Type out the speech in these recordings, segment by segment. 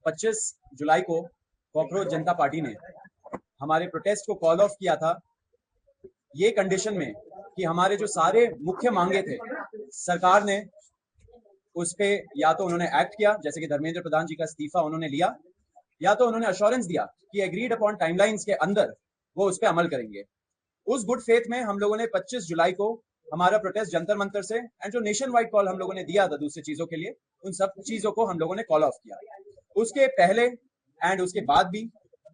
25 जुलाई को कॉकरोच जनता पार्टी ने हमारे प्रोटेस्ट को कॉल ऑफ किया था, ये कंडीशन में कि हमारे जो सारे मुख्य मांगे थे सरकार ने उस पे या तो उन्होंने एक्ट किया, जैसे कि धर्मेंद्र प्रधान जी का इस्तीफा उन्होंने लिया, या तो उन्होंने अश्योरेंस दिया कि एग्रीड अपॉन टाइमलाइंस के अंदर वो उस पर अमल करेंगे। उस गुड फेथ में हम लोगों ने 25 जुलाई को हमारा प्रोटेस्ट जंतर मंतर से एंड जो नेशन वाइड कॉल हम लोगों ने दिया था दूसरी चीजों के लिए, उन सब चीजों को हम लोगों ने कॉल ऑफ किया। उसके पहले एंड उसके बाद भी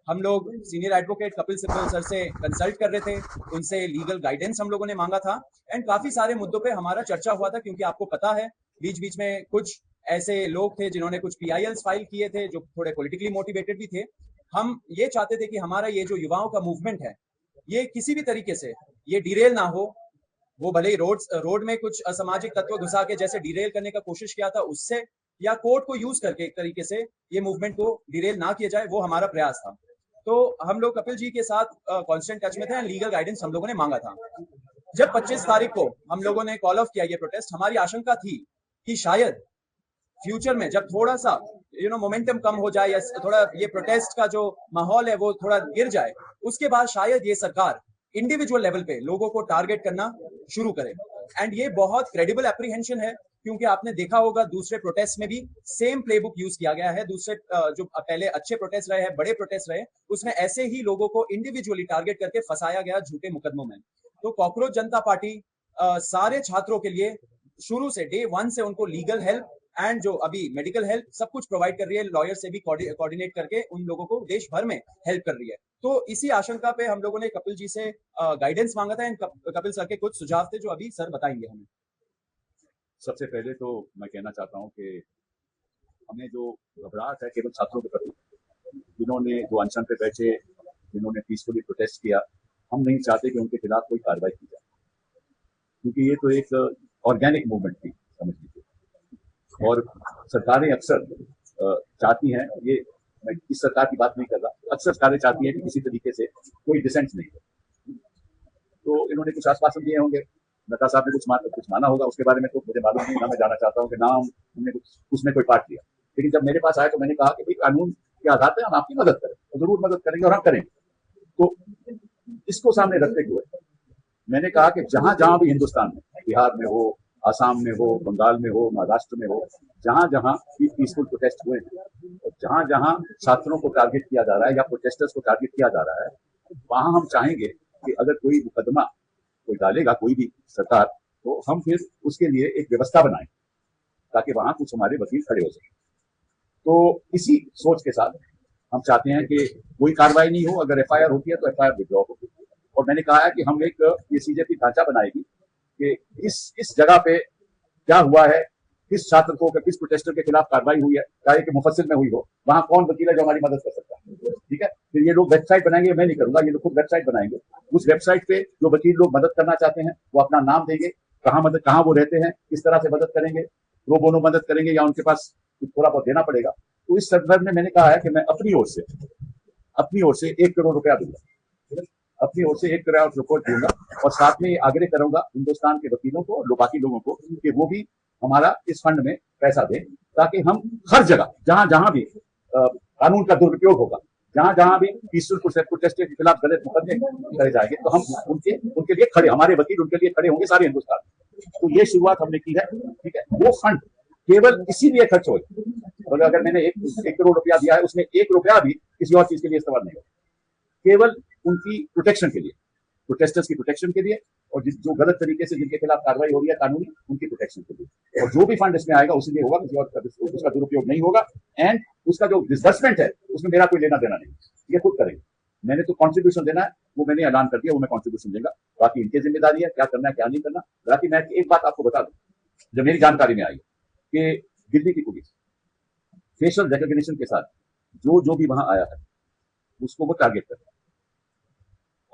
हम लोग senior advocate Kapil Sibal sir से कंसल्ट कर रहे थे, उनसे लीगल गाइडेंस हम लोगों ने मांगा था एंड काफी सारे मुद्दों पे हमारा चर्चा हुआ था, क्योंकि आपको पता है बीच बीच में कुछ ऐसे लोग थे जिन्होंने कुछ PILs फाइल किए थे जो थोड़े पॉलिटिकली मोटिवेटेड भी थे। हम ये चाहते थे कि हमारा ये जो युवाओं का मूवमेंट है ये किसी भी तरीके से ये डिरेल ना हो, वो भले ही रोड में कुछ असामाजिक तत्व घुसा के जैसे डिरेल करने का कोशिश किया था उससे, या कोर्ट को यूज करके एक तरीके से ये मूवमेंट को डिरेल ना किया जाए, वो हमारा प्रयास था। तो हम लोग कपिल जी के साथ कांस्टेंट टच में थे, लीगल गाइडेंस हम लोगों ने मांगा था। जब 25 तारीख को हम लोगों ने कॉल ऑफ किया ये प्रोटेस्ट, हमारी आशंका थी कि शायद फ्यूचर में जब थोड़ा सा मोमेंटम कम हो जाए या थोड़ा ये प्रोटेस्ट का जो माहौल है वो थोड़ा गिर जाए, उसके बाद शायद ये सरकार इंडिविजुअल लेवल पे लोगों को टारगेट करना शुरू करे। एंड ये बहुत क्रेडिबल एप्रीहेंशन है, क्योंकि आपने देखा होगा दूसरे प्रोटेस्ट में भी सेम प्लेबुक यूज किया गया है। दूसरे जो पहले अच्छे प्रोटेस्ट रहे हैं, बड़े प्रोटेस्ट रहे, उसमें ऐसे ही लोगों को इंडिविजुअली टारगेट करके फंसाया गया झूठे मुकदमों में। तो कॉकरोच जनता पार्टी सारे छात्रों के लिए शुरू से डे 1 से उनको लीगल हेल्प एंड जो अभी मेडिकल हेल्प सब कुछ प्रोवाइड कर रही है, लॉयर से भी कोऑर्डिनेट करके उन लोगों को देश भर में हेल्प कर रही है। तो इसी आशंका पे हम लोगों ने कपिल जी से गाइडेंस मांगा था एंड कपिल सर के कुछ सुझाव थे जो अभी सर बताएंगे हमें। सबसे पहले तो मैं कहना चाहता हूं कि हमें जो घबराहट है केवल छात्रों के प्रति, जिन्होंने जो अनशन पे बैठे, जिन्होंने पीसफुली प्रोटेस्ट किया, हम नहीं चाहते कि उनके खिलाफ कोई कार्रवाई की जाए, क्योंकि ये तो एक ऑर्गेनिक मूवमेंट थी समझ लीजिए। और सरकारें अक्सर चाहती हैं, ये मैं इस सरकार की बात नहीं कर रहा, अक्सर सरकारें चाहती हैं कि किसी तरीके से कोई डिसेंट नहीं हो। तो इन्होंने कुछ आश्वासन दिए होंगे, नड्डा साहब ने कुछ माना होगा, उसके बारे में तो मुझे मालूम नहीं, ना मैं जाना चाहता हूँ कि ना हमने कुछ उसमें कोई पार्ट लिया। लेकिन जब मेरे पास आया तो मैंने कहा कि भाई कानून के आधार पर हम आपकी मदद करें, तो जरूर मदद करेंगे और हम करेंगे। तो इसको सामने रखते हुए मैंने कहा कि जहां जहां भी हिंदुस्तान में, बिहार में हो, आसाम में हो, बंगाल में हो, महाराष्ट्र में हो, जहां जहां भी पीसफुल प्रोटेस्ट हुए हैं और जहां जहां छात्रों को टारगेट किया जा रहा है या प्रोटेस्टर्स को टारगेट किया जा रहा है, वहां हम चाहेंगे कि अगर कोई मुकदमा कोई डालेगा कोई भी सरकार, तो हम फिर उसके लिए एक व्यवस्था बनाएं ताकि वहां कुछ हमारे वकील खड़े हो सकें। तो इसी सोच के साथ हम चाहते हैं कि कोई कार्रवाई नहीं हो, अगर FIR होती है तो FIR विड्रॉ हो। और मैंने कहा है कि हम एक ये CJP ढांचा बनाएगी कि इस जगह पे क्या हुआ है, किस छात्र को, किस प्रोटेस्टर के खिलाफ कार्रवाई हुई है, चाहे कि मुफस्सिल में हुई हो, वहां कौन वकील है जो हमारी मदद कर सकता है। ठीक है, फिर ये लोग वेबसाइट बनाएंगे, मैं नहीं करूंगा, ये लोग खुद वेबसाइट बनाएंगे। उस वेबसाइट पे जो वकील लोग मदद करना चाहते हैं वो अपना नाम देंगे, कहाँ वो रहते हैं, किस तरह से मदद करेंगे, प्रो बोनो मदद करेंगे या उनके पास थोड़ा बहुत देना पड़ेगा। तो इस संदर्भ में मैंने कहा है कि मैं अपनी ओर से 1 करोड़ रुपया दूंगा, अपनी ओर से 1 करोड़ रुपया दूंगा, और साथ में आग्रह करूंगा हिंदुस्तान के वकीलों को, बाकी लोगों को, कि वो भी हमारा इस फंड में पैसा दें, ताकि हम हर जगह जहां जहां भी कानून का दुरुपयोग होगा, जहां जहां भी पीसफुल प्रोटेस्ट के खिलाफ गलत मुकदमे करे जाएंगे, तो हम उनके लिए खड़े, हमारे वकील उनके लिए खड़े होंगे सारे हिंदुस्तान में। तो ये शुरुआत हमने की है। ठीक है, वो फंड केवल इसीलिए खर्च हो, और अगर मैंने 1 करोड़ रुपया दिया है उसमें 1 रुपया भी किसी और चीज के लिए इस्तेमाल नहीं होगा, केवल उनकी प्रोटेक्शन के लिए, प्रोटेस्टर्स की प्रोटेक्शन के लिए, और जो गलत तरीके से जिनके खिलाफ कार्रवाई हो रही है कानूनी, उनकी प्रोटेक्शन के लिए। और जो भी फंड इसमें आएगा उसी लिए होगा, किसी और उसका दुरुपयोग नहीं होगा। एंड उसका जो डिसबर्समेंट है उसमें मेरा कोई लेना देना नहीं, ये खुद करेंगे। मैंने तो कॉन्ट्रीब्यूशन देना है, वो मैंने ऐलान कर दिया, वो मैं कॉन्ट्रीब्यूशन देगा, बाकी इनकी जिम्मेदारी है क्या करना है क्या नहीं करना। बाकी मैं एक बात आपको बता दूं, जब मेरी जानकारी में आई कि दिल्ली की पुलिस फेशियल रिकॉग्निशन के साथ जो भी वहां आया है उसको वो टारगेट कर रहा है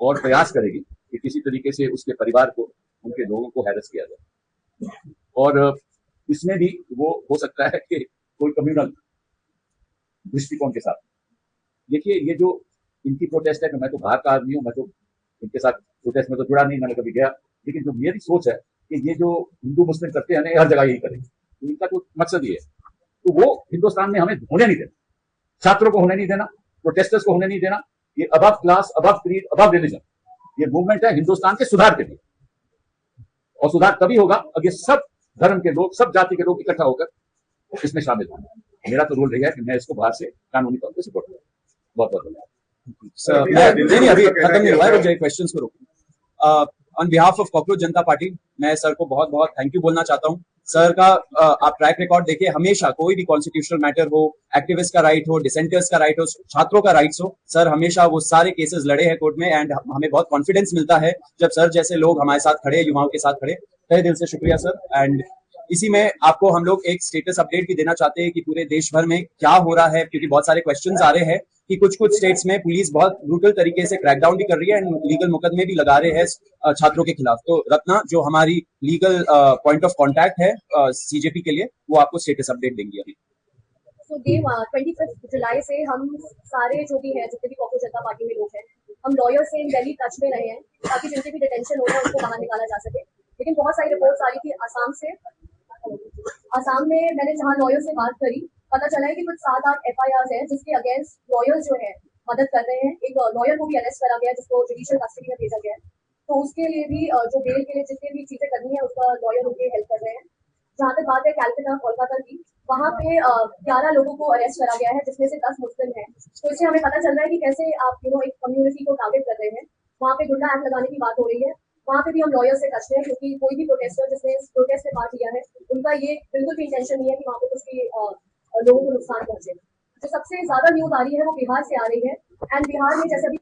और प्रयास करेगी कि किसी तरीके से उसके परिवार को, उनके लोगों को हैरेस किया जाए। और इसमें भी वो हो सकता है कि कोई कम्युनल दृष्टिकोण के साथ, देखिए ये जो इनकी प्रोटेस्ट है, मैं तो बाहर का आदमी हूँ, मैं तो इनके साथ प्रोटेस्ट में तो जुड़ा नहीं, मैंने कभी गया, लेकिन जो मेरी सोच है कि ये जो हिंदू मुस्लिम करते हैं हर जगह यही करेंगे, तो इनका तो मकसद ये है, तो वो हिंदुस्तान में हमें होने नहीं देना। छात्रों को होने नहीं देना, प्रोटेस्टर्स को होने नहीं देना। ये above class, above creed, above religion, ये मूवमेंट है हिंदुस्तान के सुधार के लिए। और सुधार तभी होगा अगर सब धर्म के लोग, सब जाति के लोग इकट्ठा होकर इसमें शामिल होंगे। मेरा तो रोल रहेगा कि मैं इसको बाहर से कानूनी तौर पर सपोर्ट करूँ। बहुत बहुत धन्यवाद। नहीं अभी खत्म नहीं हुआ है, मुझे क्वेश्चंस को रोकूं। On behalf of cockroach Janata party मैं सर को बहुत बहुत थैंक यू बोलना चाहता हूं। सर का आप ट्रैक रिकॉर्ड देखिए, हमेशा कोई भी कॉन्स्टिट्यूशनल मैटर हो, एक्टिविस्ट का राइट हो, डिसेंटर्स का राइट हो, छात्रों का राइट्स हो, सर हमेशा वो सारे केसेस लड़े हैं कोर्ट में। एंड हमें बहुत कॉन्फिडेंस मिलता है जब सर जैसे लोग हमारे साथ खड़े, युवाओं के साथ खड़े। तहे दिल से शुक्रिया सर। एंड इसी में आपको हम लोग एक स्टेटस अपडेट भी देना चाहते हैं कि पूरे देश भर में क्या हो रहा है, क्योंकि बहुत सारे क्वेश्चंस आ रहे हैं कि कुछ कुछ स्टेट्स में पुलिस बहुत ब्रूटल तरीके से क्रैकडाउन भी कर रही है एंड लीगल मुकदमे भी लगा रहे हैं छात्रों के खिलाफ। तो रत्ना जो हमारी लीगल पॉइंट ऑफ कांटेक्ट है सीजेपी के लिए, वो आपको स्टेटस अपडेट देंगी अभी। तो देव 25 जुलाई से हम सारे जो भी है, जितने भी कॉकरोच जनता पार्टी में लोग हैं, हम लॉयर से इन डेली टच में रहे हैं ताकि जिनके भी डिटेंशन हो रहा है उसको बाहर निकाला जा सके। लेकिन बहुत सारी रिपोर्ट्स आ रही थी आसाम से। आसाम में मैंने जहाँ लॉयर से बात करी, पता चला है कि कुछ 7-8 FIRs हैं जिसके अगेंस्ट लॉयर्स जो है मदद कर रहे हैं। एक लॉयर को भी अरेस्ट करा गया जिसको जुडिशियल कस्टडी में भेजा गया है। तो उसके लिए भी जो बेल के लिए जितने भी चीजें करनी है उसका लॉयर उनकी हेल्प कर रहे हैं। जहाँ तक बात है कैलकाटा कोलकाता की, वहाँ पे 11 लोगों को अरेस्ट करा गया है जिसमें से 10 मुस्लिम हैं। तो इससे हमें पता चल रहा है कि कैसे आप एक कम्युनिटी को टारगेट कर रहे हैं। वहाँ पे गुंडा एक्ट लगाने की बात हो रही है। वहाँ पे भी हम लॉयर से टच में, क्योंकि कोई भी प्रोटेस्टर जिसने प्रोटेस्ट में पार्ट लिया है उनका ये बिल्कुल भी इंटेंशन नहीं है कि वहाँ पे कुछ भी लोगों को नुकसान पहुंचे। जो सबसे ज्यादा न्यूज आ रही है वो बिहार से आ रही है। एंड बिहार में जैसे अभी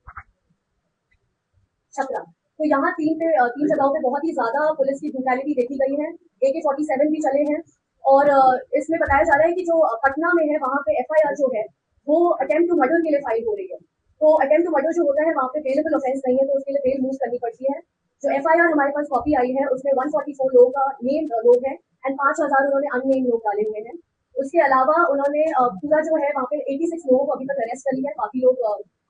छपरा, तो यहाँ तीन जगहों पे बहुत ही ज्यादा पुलिस की ब्रूटैलिटी देखी गई है। AK-47 भी चले हैं। और इसमें बताया जा रहा है कि जो पटना में है वहाँ पे FIR जो है वो अटेम्प्ट टू मर्डर के लिए फाइल हो रही है। तो अटेम्प्ट टू मर्डर जो होता है वहाँ पे बेलेबल ऑफेंस नहीं है, तो उसके लिए बेल मूव करनी पड़ती है। जो FIR हमारे पास कॉपी आई है उसमें 144 लोगों का नेम लोग हैं एंड 5,000 उन्होंने अननेम लोग डाले हुए हैं। उसके अलावा उन्होंने पूरा जो है वहाँ पे 86 लोगों को अभी तक अरेस्ट कर लिया है। बाकी लोग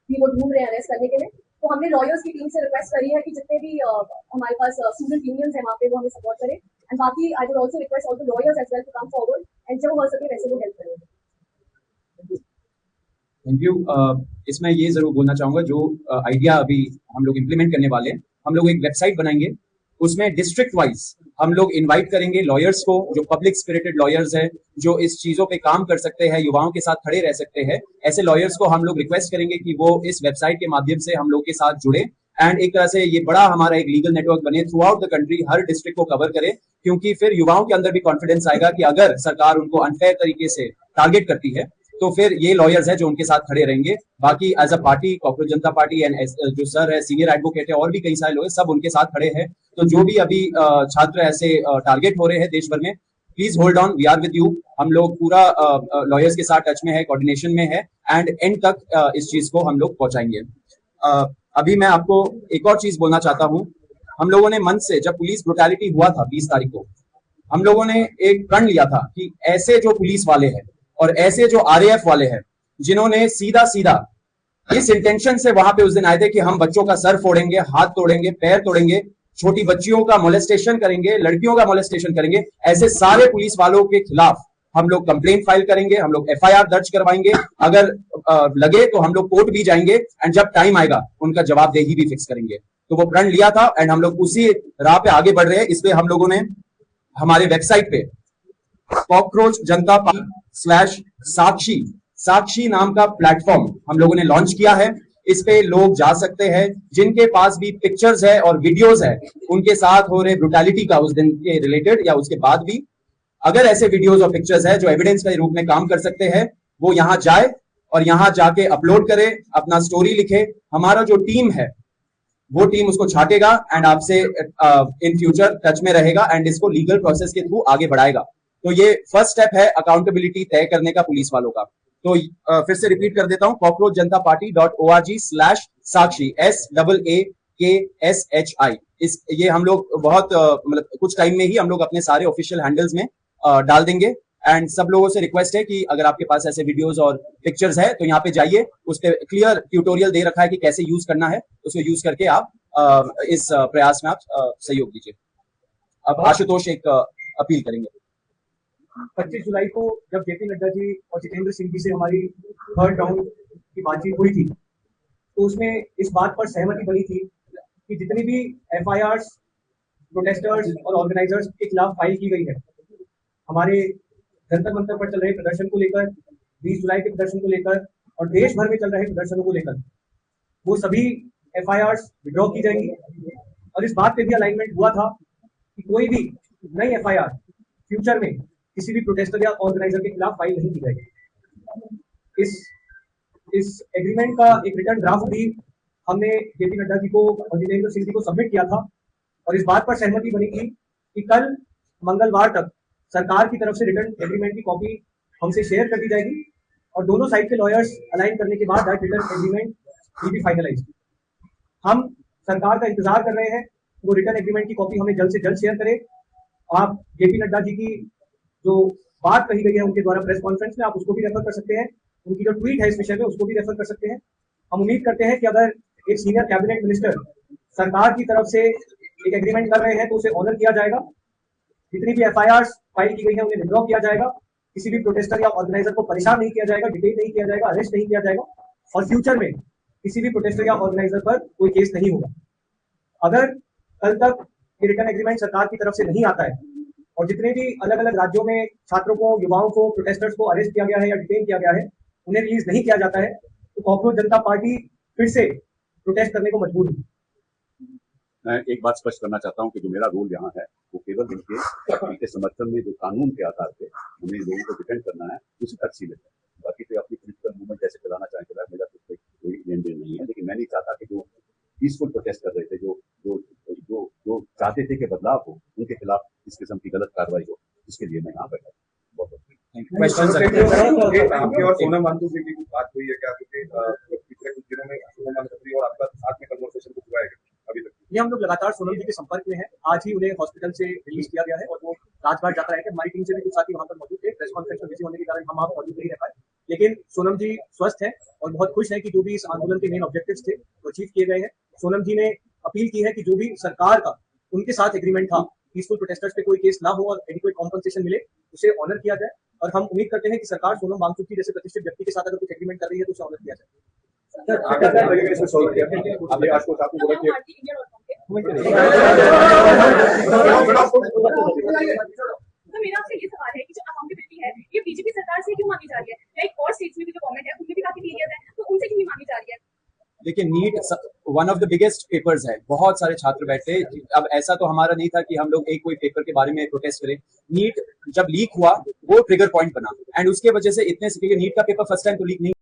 भी वो ढूंढ रहे हैं अरेस्ट करने के लिए। तो हमने लॉयर्स की टीम से रिक्वेस्ट करी है कि जितने भी हमारे पास स्टूडेंट यूनियंस हैं वहाँ पे वो हमें सपोर्ट करें। एंड बाकी I would also request all the lawyers as well to come forward and जो हो सके वैसे वो हेल्प करें। Thank you. इसमें ये जरूर बोलना चाहूंगा, जो आइडिया अभी हम लोग इम्प्लीमेंट करने वाले हैं, हम लोग एक वेबसाइट बनाएंगे, उसमें डिस्ट्रिक्ट वाइज हम लोग इनवाइट करेंगे लॉयर्स को, जो पब्लिक स्पिरिटेड लॉयर्स हैं, जो इस चीजों पे काम कर सकते हैं, युवाओं के साथ खड़े रह सकते हैं। ऐसे लॉयर्स को हम लोग रिक्वेस्ट करेंगे कि वो इस वेबसाइट के माध्यम से हम लोग के साथ जुड़े एंड एक तरह से ये बड़ा हमारा एक लीगल नेटवर्क बने, through out the country her district को कवर करे। क्योंकि फिर युवाओं के अंदर भी कॉन्फिडेंस आएगा कि अगर सरकार उनको अनफेयर तरीके से टारगेट करती है तो फिर ये लॉयर्स है जो उनके साथ खड़े रहेंगे। बाकी as a party, cockroach Janata party and जो सर है सीनियर एडवोकेट है और भी कई सारे लोग हैं, सब उनके साथ खड़े हैं। तो जो भी अभी छात्र ऐसे टारगेट हो रहे हैं देश भर में, please hold on, we are with you. हम लोग पूरा लॉयर्स के साथ टच में है, कोऑर्डिनेशन में है एंड एंड तक इस चीज को हम लोग पहुंचाएंगे। अभी मैं आपको एक और चीज बोलना चाहता हूं। हम लोगों ने मन से, जब पुलिस ब्रुटैलिटी हुआ था 20 तारीख को, हम लोगों ने एक प्रण लिया था कि ऐसे जो पुलिस वाले हैं और ऐसे जो RAF वाले हैं जिन्होंने सीधा सीधा इस इंटेंशन से वहां पे उस दिन आए थे कि हम बच्चों का सर फोड़ेंगे, हाथ तोड़ेंगे, पैर तोड़ेंगे, छोटी बच्चियों का मोलेस्टेशन करेंगे, लड़कियों का मोलेस्टेशन करेंगे, ऐसे सारे पुलिस वालों के खिलाफ हम लोग कंप्लेंट फाइल करेंगे, हम लोग FIR दर्ज करवाएंगे। अगर लगे तो हम लोग कोर्ट भी जाएंगे एंड जब टाइम आएगा उनका जवाबदेही भी फिक्स करेंगे। तो वो प्रण लिया था एंड हम लोग उसी राह पे आगे बढ़ रहे हैं। इसलिए हम लोगों ने हमारे वेबसाइट पे कॉकरोच जनता पार्टी /साक्षी साक्षी नाम का प्लेटफॉर्म हम लोगों ने लॉन्च किया है। इस पे लोग जा सकते हैं जिनके पास भी पिक्चर्स है और वीडियोस है उनके साथ हो रहे ब्रुटैलिटी का उस दिन के रिलेटेड या उसके बाद भी, अगर ऐसे वीडियोस और पिक्चर्स है जो एविडेंस के रूप में काम कर सकते हैं, वो यहां जाए और यहां जाके अपलोड करे, अपना स्टोरी लिखे। हमारा जो टीम है वो टीम उसको छाटेगा एंड आपसे इन फ्यूचर टच में रहेगा एंड इसको लीगल प्रोसेस के थ्रू आगे बढ़ाएगा। तो ये फर्स्ट स्टेप है अकाउंटेबिलिटी तय करने का पुलिस वालों का। तो फिर से रिपीट कर देता हूं, cockroachjntaparty.org/sakshi SAAKSHI। ये हम लोग बहुत मतलब कुछ टाइम में ही हम लोग अपने सारे ऑफिशियल हैंडल्स में डाल देंगे एंड सब लोगों से रिक्वेस्ट है कि अगर आपके पास ऐसे वीडियोस और पिक्चर्स है तो यहाँ पे जाइए, उस पे क्लियर ट्यूटोरियल दे रखा है कि कैसे यूज करना है, उसको यूज करके आप इस प्रयास में आप सहयोग दीजिए। अब आशुतोष एक अपील करेंगे। 25 जुलाई को जब JP नड्डा जी और जितेंद्र सिंह जी से हमारी थर्ड राउंड की बातचीत हुई थी, तो उसमें इस बात पर सहमति बनी थी कि जितनी भी FIRs प्रोटेस्टर्स और ऑर्गेनाइजर्स के खिलाफ फाइल की गई है, हमारे जंतर मंतर पर चल रहे प्रदर्शन को लेकर, 20 जुलाई के प्रदर्शन को लेकर और देश भर में चल रहे प्रदर्शनों को लेकर, वो सभी FIRs विड्रॉ की जाएंगी। और इस बात पे भी अलाइनमेंट हुआ था कि कोई भी नई FIR फ्यूचर में किसी भी प्रोटेस्टर या ऑर्गेनाइजर के खिलाफ फाइल नहीं की जाएगी। इस एग्रीमेंट का एक रिटर्न ड्राफ्ट भी हमने JP नड्डा जी को और जितेंद्र सिंह जी को सबमिट किया था और इस बात पर सहमति बनी थी कि कल मंगलवार तक सरकार की तरफ से रिटर्न एग्रीमेंट की कॉपी हमसे शेयर कर दी जाएगी और दोनों साइड के लॉयर्स अलाइन करने के बाद that return agreement will be finalised. हम सरकार का इंतजार कर रहे हैं, वो रिटर्न एग्रीमेंट की कॉपी हमें जल्द से जल्द शेयर करें। आप JP नड्डा जी की जो बात कही गई है उनके द्वारा प्रेस कॉन्फ्रेंस में, आप उसको भी रेफर कर सकते हैं, उनकी जो ट्वीट है इस विषय में उसको भी रेफर कर सकते हैं। हम उम्मीद करते हैं कि अगर एक सीनियर कैबिनेट मिनिस्टर सरकार की तरफ से एक एग्रीमेंट कर रहे हैं तो उसे ऑनर किया जाएगा। जितनी भी FIRs फाइल की गई है उन्हें विड्रॉ किया जाएगा, किसी भी प्रोटेस्टर या ऑर्गेनाइजर को परेशान नहीं किया जाएगा, डिटेन नहीं किया जाएगा, अरेस्ट नहीं किया जाएगा और फ्यूचर में किसी भी प्रोटेस्टर या ऑर्गेनाइजर पर कोई केस नहीं होगा। अगर कल तक ये रिटर्न एग्रीमेंट सरकार की तरफ से नहीं आता है और जितने भी अलग अलग राज्यों में छात्रों को, युवाओं को, प्रोटेस्टर्स को अरेस्ट किया गया है या डिटेन किया गया है, उन्हें रिलीज नहीं किया जाता है, तो कॉकरोच जनता पार्टी फिर से प्रोटेस्ट करने को मजबूर है। मैं एक बात स्पष्ट करना चाहता हूं कि जो मेरा रोल यहाँ है वो केवल इनके समर्थन में जो कानून के आधार पे हमें लोगों को डिफेंड करना है उसी तक सीमित है। बाकी तो अपनी पॉलिटिकल मूवमेंट जैसे चलाना चाहें चलाए, मेरा तो कोई लेन देन नहीं है। लेकिन मैं नहीं चाहता कि जो पीसफुल प्रोटेस्ट कर रहे थे, जो जो जो जो चाहते थे कि बदलाव हो, उनके खिलाफ इस किस्म की गलत कार्रवाई हो, इसके लिए मैं यहाँ बैठा हूँ। बहुत आपकी और सोनम वांगचुक जी की बात हुई है क्या? क्योंकि पिछले कुछ दिनों में सोनम वांगचुक जी और आपका साथ में कन्वर्सेशन कुछ हुआ है अभी तक? ये हम लोग लगातार सोनम जी के संपर्क में हैं। आज ही उन्हें हॉस्पिटल से रिलीज किया गया है और वो राजघाट जाकर आए थे। हमारी टीम से भी कुछ साथी वहां पर मौजूद थे। प्रेस कॉन्फ्रेंस में बिजी होने के कारण हम वहां मौजूद नहीं रह पाए, लेकिन सोनम जी स्वस्थ हैं और बहुत खुश हैं कि जो भी इस आंदोलन के मेन ऑब्जेक्टिव्स थे वो अचीव किए गए हैं। सोनम जी ने अपील की है कि जो भी सरकार का उनके साथ एग्रीमेंट था, पीसफुल प्रोटेस्टर्स पे कोई केस ना हो और एडिक्वेट कॉम्पनसेशन मिले, उसे ऑनर किया जाए। और हम उम्मीद करते हैं कि सरकार सोनम वांगचुक जी जैसे प्रतिष्ठित व्यक्ति के साथ अगर कुछ एग्रीमेंट कर रही है तो उसे ऑनर किया जाए। तो मेरा आपसे ये सवाल है कि जो अकाउंटेबिलिटी है ये बीजेपी सरकार से क्यों मांगी जा रही है? लाइक और स्टेट्स में भी जो गवर्नमेंट है उनमें भी काफी एरियाज है, तो उनसे क्यों नहीं मांगी जा रही है? देखिए, NEET one of the biggest papers है, बहुत सारे छात्र बैठे। अब ऐसा तो हमारा नहीं था कि हम लोग एक कोई पेपर के बारे में प्रोटेस्ट करें। नीट जब लीक हुआ वो ट्रिगर पॉइंट बना एंड उसके वजह से इतने से, क्योंकि नीट का पेपर फर्स्ट टाइम तो लीक नहीं